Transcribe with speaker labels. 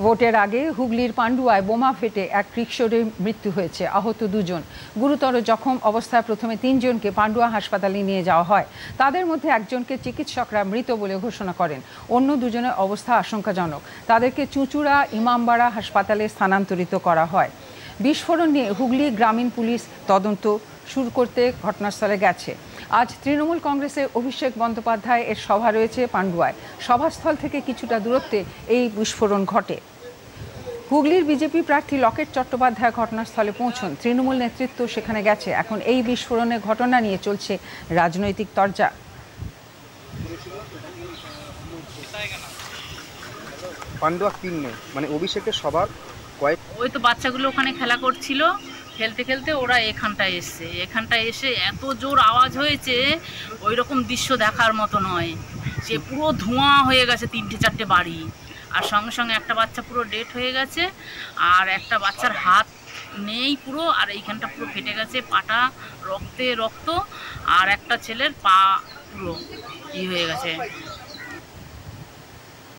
Speaker 1: ভোটের আগে হুগলির পান্ডুয়ায় বোমা ফেটে এক কিশোরের মৃত্যু হয়েছে, আহত দুজন। গুরুতর জখম অবস্থায় প্রথমে ৩ জনকে পান্ডুয়া হাসপাতালে নিয়ে যাওয়া হয়। তাদের মধ্যে একজনকে চিকিৎসকরা মৃত বলে ঘোষণা করেন, অন্য দুজনের অবস্থা আশঙ্কাজনক। তাদেরকে চুঁচুড়া ইমামবাড়া হাসপাতালে স্থানান্তরিত করা হয়। বিস্ফোরণ নিয়ে হুগলি গ্রামীণ পুলিশ তদন্ত শুরু করতে ঘটনাস্থলে গেছে। আজ তৃণমূল কংগ্রেসের অভিষেক বন্দ্যোপাধ্যায় এর সভা রয়েছে পান্ডুয়ায়। সভাস্থল থেকে কিছুটা দূরত্বে এই বিস্ফোরণ ঘটে। হুগলির বিজেপি প্রার্থী লকেট চট্টোপাধ্যায় ঘটনাস্থলে পৌঁছন। তৃণমূল নেতৃত্ব সেখানে গেছে। এখন এই বিস্ফোরণের ঘটনা নিয়ে চলছে রাজনৈতিক তরজা।
Speaker 2: পান্ডুয়া কিন্নে মানে অভিষেকের সবার
Speaker 3: ওই তো বাচ্চাগুলো ওখানে খেলা করছিল, খেলতে খেলতে ওরা এখানটায় এসে এত জোর আওয়াজ হয়েছে, ওই রকম দৃশ্য দেখার মতো নয়। সে পুরো ধোঁয়া হয়ে গেছে ৩-৪টে বাড়ি, আর সঙ্গে সঙ্গে একটা বাচ্চা পুরো ডেড হয়ে গেছে, আর একটা বাচ্চার হাত নেই পুরো, আর এইখানটা পুরো ফেটে গেছে, পাটা রক্তে রক্ত, আর একটা ছেলের পা পুরো হয়ে গেছে।